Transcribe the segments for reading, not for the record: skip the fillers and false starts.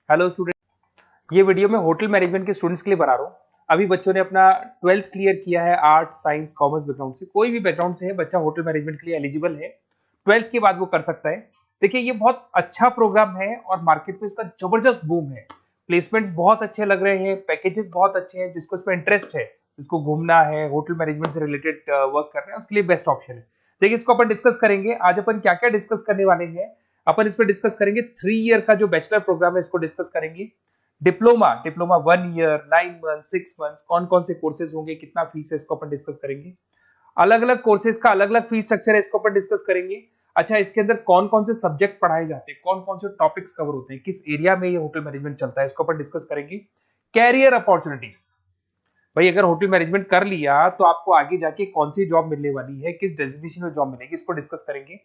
Hello student, ये video मैं hotel management के स्टूडेंट्स के लिए बना रहा हूँ। अभी बच्चों ने अपना 12th क्लियर किया है, आर्ट साइंस कॉमर्स बैकग्राउंड से, कोई भी बैकग्राउंड से है बच्चा होटल मैनेजमेंट के लिए एलिजिबल है। 12th के बाद वो कर सकता है। देखिए, ये बहुत अच्छा प्रोग्राम है और मार्केट में इसका जबरदस्त बूम है। प्लेसमेंट्स बहुत अच्छे लग रहे हैं, पैकेजेस बहुत अच्छे हैं। जिसको इसमें इंटरेस्ट है, जिसको घूमना है, होटल मैनेजमेंट से रिलेटेड वर्क कर रहे हैं, उसके लिए बेस्ट ऑप्शन है। देखिए, इसको अपन डिस्कस करेंगे आज। अपन क्या क्या डिस्कस करने वाले हैं, अपन इस पर डिस्कस करेंगे 3 ईयर का जो बैचलर प्रोग्राम है, इसको डिस्कस करेंगे। Diploma diploma 1 year, 9 month, 6 month, कौन कौन से कोर्सेज होंगे, कितना फीस है, इसको अपन डिस्कस करेंगे। अलग अलग कोर्सेज का अलग अलग फीस स्ट्रक्चर है, इसको अपन डिस्कस करेंगे। अच्छा, इसके अंदर कौन कौन से सब्जेक्ट पढ़ाए जाते हैं, कौन कौन से टॉपिक्स कवर होते हैं, किस एरिया में ये होटल मैनेजमेंट चलता है, इसको अपन डिस्कस करेंगे। कैरियर अपॉर्चुनिटीज, भाई अगर होटल मैनेजमेंट कर लिया तो आपको आगे जाके कौन सी जॉब मिलने वाली है, किस डेजिग्नेशन में जॉब मिलेगी, इसको डिस्कस करेंगे।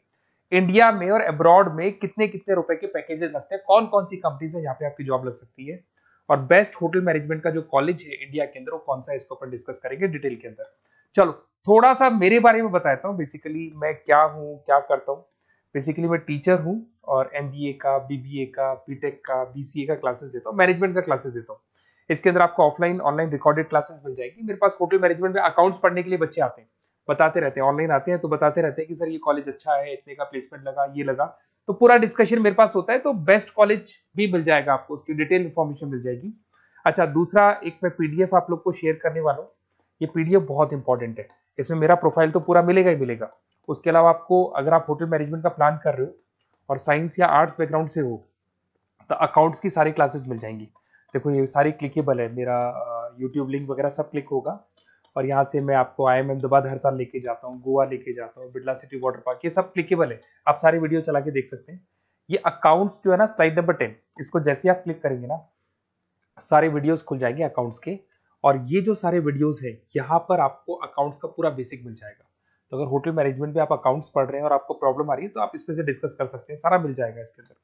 इंडिया में और अब्रॉड में कितने कितने रुपए के पैकेजेस लगते हैं, कौन कौन सी कंपनीज है यहाँ पे आपकी जॉब लग सकती है, और बेस्ट होटल मैनेजमेंट का जो कॉलेज है इंडिया के अंदर वो कौन सा है, इसको अपन डिस्कस करेंगे डिटेल के अंदर। चलो, थोड़ा सा मेरे बारे में बताता हूँ। बेसिकली मैं क्या हूँ, क्या करता हूँ। बेसिकली मैं टीचर हूँ और एमबीए का, बीबीए का, बीटेक का, बीसीए का क्लासेस देता हूँ, मैनेजमेंट का क्लासेस देता हूँ। इसके अंदर आपको ऑफलाइन ऑनलाइन रिकॉर्डेड क्लासेस मिल जाएगी। मेरे पास होटल मैनेजमेंट में अकाउंट्स पढ़ने के लिए बच्चे आते हैं, बताते रहते हैं, ऑनलाइन आते हैं तो बताते रहते हैं कि सर ये कॉलेज अच्छा है, इतने का प्लेसमेंट लगा, ये लगा। तो पूरा डिस्कशन मेरे पास होता है, तो बेस्ट कॉलेज भी मिल जाएगा आपको, उसकी डिटेल इंफॉर्मेशन मिल जाएगी। अच्छा, दूसरा एक मैं पीडीएफ आप लोग को शेयर करने वाला हूँ। ये पीडीएफ बहुत इंपॉर्टेंट है, इसमें मेरा प्रोफाइल तो पूरा मिलेगा ही मिलेगा। उसके अलावा आपको, अगर आप होटल मैनेजमेंट का प्लान कर रहे हो और साइंस या आर्ट्स बैकग्राउंड से हो, तो अकाउंट्स की सारी क्लासेस मिल जाएंगी। देखो, ये सारी क्लिकेबल है, मेरा यूट्यूब लिंक वगैरह सब क्लिक होगा। और यहाँ से मैं आपको IIM अहमदाबाद हर साल लेके जाता हूँ, गोवा लेके जाता हूँ, बिरला सिटी वाटर पार्क, ये सब क्लिकेबल है। आप सारी वीडियो चला के देख सकते हैं। ये अकाउंट्स जो है ना, स्लाइड नंबर 10, इसको जैसे आप क्लिक करेंगे ना, सारे वीडियोस खुल जाएंगे अकाउंट्स के। और ये जो सारे वीडियोस है, यहाँ पर आपको अकाउंट्स का पूरा बेसिक मिल जाएगा। तो अगर होटल मैनेजमेंट में आप अकाउंट्स पढ़ रहे हैं और आपको प्रॉब्लम आ रही है, तो आप इसमें से डिस्कस कर सकते हैं, सारा मिल जाएगा इसके अंदर।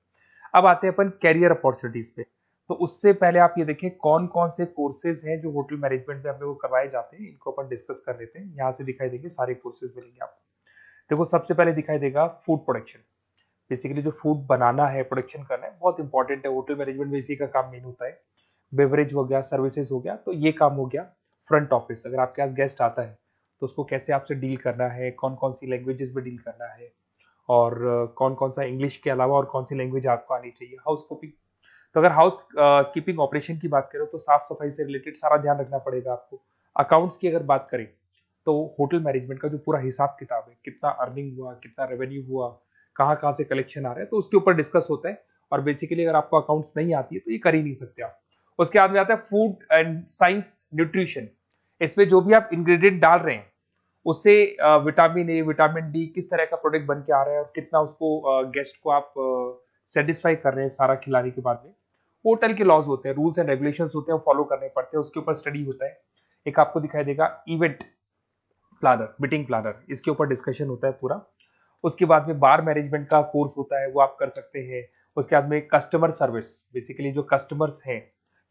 अब आते हैं अपन कैरियर अपॉर्चुनिटीज पे। तो उससे पहले आप ये देखें कौन कौन से कोर्सेज हैं जो होटल मैनेजमेंट में अपने को करवाए जाते हैं, इनको अपन डिस्कस कर लेते हैं। यहाँ से दिखाई देंगे सारे कोर्सेज मिलेंगे आपको। देखो, सबसे पहले दिखाई देगा फूड प्रोडक्शन। बेसिकली जो फूड बनाना है, प्रोडक्शन करना है, बहुत इंपॉर्टेंट है। होटल मैनेजमेंट में इसी का काम मेन होता है। बेवरेज हो गया, सर्विसेज हो गया, तो ये काम हो गया। फ्रंट ऑफिस, अगर आपके पास गेस्ट आता है तो उसको कैसे आपसे डील करना है, कौन कौन सी लैंग्वेजेस में डील करना है, और कौन कौन सा इंग्लिश के अलावा और कौन सी लैंग्वेज आपको आनी चाहिए। हाउस कीपिंग, तो अगर हाउस कीपिंग ऑपरेशन की बात करें तो साफ सफाई से रिलेटेड सारा ध्यान रखना पड़ेगा आपको। अकाउंट्स की अगर बात करें तो होटल मैनेजमेंट का जो पूरा हिसाब किताब है, कितना अर्निंग हुआ, कितना रेवेन्यू हुआ, कहाँ कहाँ से कलेक्शन आ रहा है, तो उसके ऊपर डिस्कस होता है। और बेसिकली अगर आपको अकाउंट्स नहीं आती है तो ये कर ही नहीं सकते आप। उसके बाद में आता है फूड एंड साइंस न्यूट्रिशन। इसमें जो भी आप इंग्रेडिएंट डाल रहे हैं, उससे विटामिन ए, विटामिन डी, किस तरह का प्रोडक्ट बन के आ रहा है और कितना उसको गेस्ट को आप सेटिस्फाई कर रहे हैं सारा खिलाने के बाद में। होटल के लॉज होते हैं, रूल्स एंड रेगुलेशंस होते हैं, वो फॉलो करने पड़ते हैं, उसके ऊपर स्टडी होता है। एक आपको दिखाई देगा इवेंट प्लानर, मीटिंग प्लानर, इसके ऊपर डिस्कशन होता है पूरा। उसके बाद में बार मैनेजमेंट का कोर्स होता है, वो आप कर सकते हैं। उसके बाद में कस्टमर सर्विस, बेसिकली जो कस्टमर्स हैं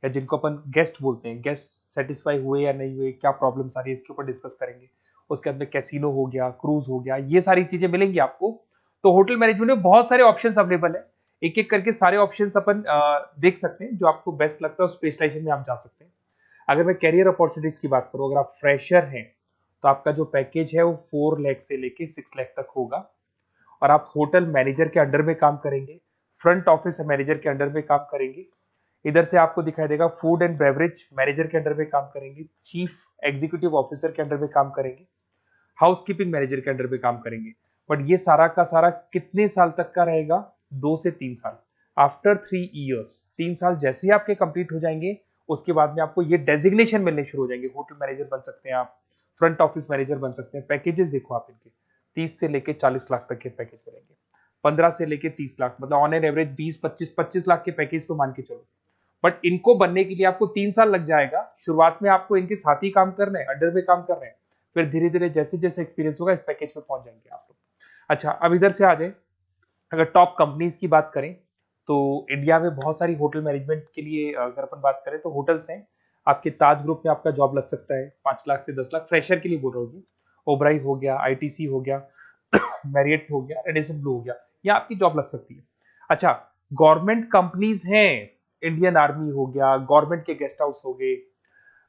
या जिनको अपन गेस्ट बोलते हैं, गेस्ट सेटिस्फाई हुए या नहीं हुए, क्या प्रॉब्लम्स आ रही है, इसके ऊपर डिस्कस करेंगे। उसके बाद में कैसीनो हो गया, क्रूज हो गया, ये सारी चीजें मिलेंगी आपको। तो होटल मैनेजमेंट में बहुत सारे ऑप्शंस अवेलेबल है। एक एक करके सारे ऑप्शंस अपन देख सकते हैं, जो आपको बेस्ट लगता है उस स्पेशलाइजेशन में आप जा सकते हैं। अगर मैं कैरियर अपॉर्चुनिटीज की बात करूं, अगर आप फ्रेशर हैं तो आपका जो पैकेज है वो 4 लाख से लेके 6 लाख तक होगा। और आप होटल मैनेजर के अंडर में काम करेंगे, फ्रंट ऑफिस मैनेजर के अंडर में काम करेंगे। इधर से आपको दिखाई देगा फूड एंड बेवरेज मैनेजर के अंडर में काम करेंगे, चीफ एग्जीक्यूटिव ऑफिसर के अंडर में काम करेंगे, हाउस कीपिंग मैनेजर के अंडर में काम करेंगे। बट ये सारा का सारा कितने साल तक का रहेगा? 2 से 3 साल। आफ्टर 3 इयर्स, 3 साल जैसे ही आपके कंप्लीट हो जाएंगे, उसके बाद में आपको ये डेजिग्नेशन मिलने शुरू हो जाएंगे। होटल मैनेजर बन सकते हैं आप, फ्रंट ऑफिस मैनेजर बन सकते हैं। पैकेजेस देखो आप इनके, 30 से लेके 40 लाख तक के पैकेज मिलेंगे, 15 से लेके 30 लाख, मतलब ऑन एन एवरेज 20, 25, 25 लाख के पैकेज तो मान के चलो। बट इनको बनने के लिए आपको 3 साल लग जाएगा। शुरुआत में आपको इनके साथ ही काम करना है, अंडर में काम कर रहे हैं, फिर धीरे धीरे जैसे जैसे एक्सपीरियंस होगा इस पैकेज पे पहुंच जाएंगे आप लोग। अच्छा, अब इधर से आ जाए, अगर टॉप कंपनीज की बात करें तो इंडिया में बहुत सारी होटल मैनेजमेंट के लिए अगर अपन बात करें तो होटल्स हैं। आपके ताज ग्रुप में आपका जॉब लग सकता है 5 लाख से 10 लाख, फ्रेशर के लिए बोल रहा हूँ। ओबराई हो गया, आईटीसी हो गया, मैरियट हो गया, रेडिसन ब्लू हो गया, ये आपकी जॉब लग सकती है। अच्छा, गवर्नमेंट कंपनीज हैं इंडियन आर्मी हो गया, गवर्नमेंट के गेस्ट हाउस हो गए,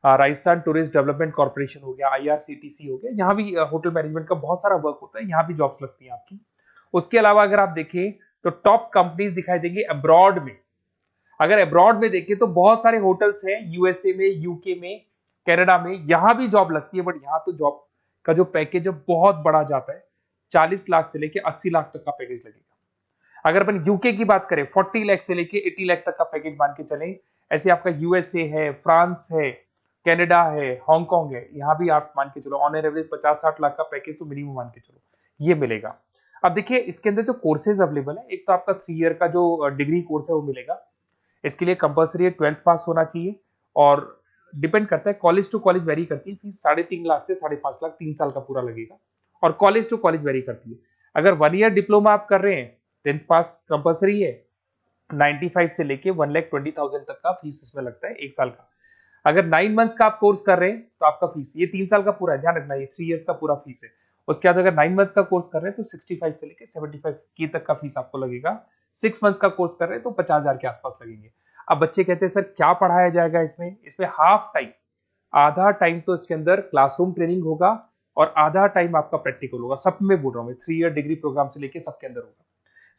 राजस्थान टूरिस्ट डेवलपमेंट कॉर्पोरेशन हो गया, आईआरसीटीसी हो गया, यहाँ भी होटल मैनेजमेंट का बहुत सारा वर्क होता है, यहाँ भी जॉब्स लगती हैं आपकी। उसके अलावा अगर आप देखें तो टॉप कंपनीज दिखाई देंगी अब्रॉड में। अगर अब्रॉड में देखें तो बहुत सारे होटल्स हैं यूएसए में, यूके में, कनाडा में, यहां भी जॉब लगती है। बट यहाँ तो जॉब का जो पैकेज है बहुत बड़ा जाता है, 40 लाख से लेके 80 लाख तक का पैकेज लगेगा। अगर अपन यूके की बात करें 40 लाख से लेके 80 लाख तक का पैकेज मान के चलें। ऐसे आपका यूएसए है, फ्रांस है, कनाडा है, हांगकांग है, यहाँ भी आप मान के चलो ऑन एन एवरेज 50-60 लाख का पैकेज तो मिनिमम मान के चलो ये मिलेगा। अब देखिए इसके अंदर जो कोर्सेज अवेलेबल है, एक तो आपका 3 ईयर का जो डिग्री कोर्स है वो मिलेगा। इसके लिए कंपलसरी 12th पास होना चाहिए और डिपेंड करता है, कॉलेज टू कॉलेज वेरी करती है फीस। 3.5 लाख से 5.5 लाख 3 साल का पूरा लगेगा और कॉलेज टू कॉलेज वेरी करती है। अगर 1 ईयर डिप्लोमा आप कर रहे हैं, 10th पास कंपलसरी है, 95 से लेके 1,20,000 तक का फीस इसमें लगता है 1 साल का। अगर 9 मंथ्स का आप कोर्स कर रहे हैं तो आपका फीस, ये 3 साल का पूरा है, ध्यान रखना ये 3 इयर्स का पूरा फीस है। उसके बाद अगर 9 मंथ का कोर्स कर रहे हैं तो 65 से लेके 75 के तक का फीस आपको लगेगा। 6 मंथ्स का कोर्स कर रहे हैं तो 50,000 के आसपास लगेंगे। अब बच्चे कहते हैं सर क्या पढ़ाया जाएगा इसमें हाफ टाइम, आधा टाइम तो इसके अंदर क्लासरूम ट्रेनिंग होगा और आधा टाइम आपका प्रैक्टिकल होगा। सब में बोल रहा हूँ मैं, 3 ईयर डिग्री प्रोग्राम से लेके सबके अंदर होगा।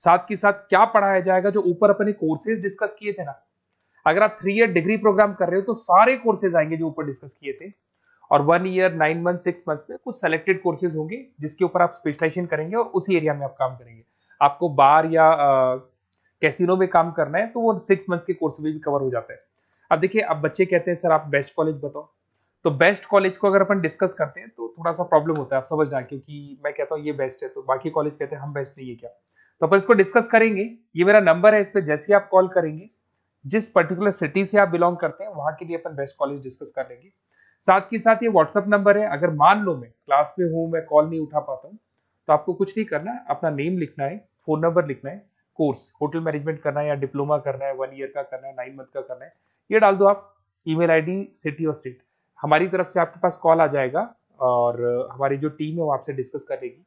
साथ के साथ क्या पढ़ाया जाएगा, जो ऊपर अपने कोर्सेज डिस्कस किए थे ना, अगर आप 3 ईयर डिग्री प्रोग्राम कर रहे हो तो सारे कोर्सेज आएंगे जो ऊपर डिस्कस किए थे। और 1 ईयर 9 मंथ 6 मंथ्स में कुछ सेलेक्टेड कोर्सेज होंगे जिसके ऊपर आप स्पेशलाइजेशन करेंगे और उसी एरिया में आप काम करेंगे। आपको बार या कैसीनो में काम करना है तो वो 6 मंथ्स के कोर्स में भी कवर हो जाता है। अब देखिए, अब बच्चे कहते हैं सर आप बेस्ट कॉलेज बताओ। तो बेस्ट कॉलेज को अगर अपन डिस्कस करते हैं तो थोड़ा सा प्रॉब्लम होता है, आप समझना, क्योंकि मैं कहता हूँ ये बेस्ट है तो बाकी कॉलेज कहते हैं हम बेस्ट नहीं है क्या। तो अपन इसको डिस्कस करेंगे। ये मेरा नंबर है, इस पे जैसे ही आप कॉल करेंगे, जिस पर्टिकुलर सिटी से आप बिलोंग करते हैं वहां के लिए अपन बेस्ट कॉलेज डिस्कस कर लेंगे। साथ ही साथ ये व्हाट्सअप नंबर है, अगर मान लो मैं क्लास में हूं, मैं कॉल नहीं उठा पाता हूँ, तो आपको कुछ नहीं करना है, अपना नेम लिखना है, फोन नंबर लिखना है, कोर्स होटल मैनेजमेंट करना है या डिप्लोमा करना है, 1 ईयर का करना है, 9 मंथ का करना है, ये डाल दो आप, ईमेल आईडी, सिटी और स्टेट। हमारी तरफ से आपके पास कॉल आ जाएगा और हमारी जो टीम है वो आपसे डिस्कस करेगी।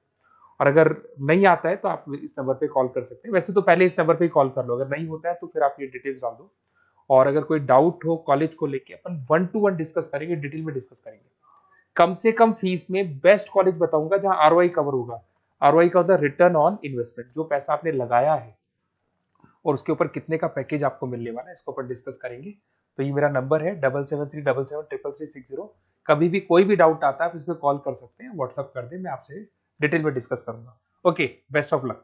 और अगर नहीं आता है तो आप इस नंबर पे कॉल कर सकते हैं। वैसे तो पहले इस नंबर पे कॉल कर लो, अगर नहीं होता है तो फिर आप ये डिटेल्स डाल दो। और अगर कोई डाउट हो कॉलेज को लेके, अपन 1 to 1 डिस्कस करेंगे, डिटेल में डिस्कस करेंगे। कम से कम फीस में बेस्ट कॉलेज बताऊंगा जहां आरओआई कवर होगा। आरओआई का होता है रिटर्न ऑन इन्वेस्टमेंट, जो पैसा आपने लगाया है और उसके ऊपर कितने का पैकेज आपको मिलने वाला है, इसको अपन डिस्कस करेंगे। तो ये मेरा नंबर है 7737733360। कभी भी कोई भी डाउट आता है आप इस पर कॉल कर सकते हैं, व्हाट्सअप कर दें, मैं आपसे डिटेल में डिस्कस करूंगा। Okay, best of luck.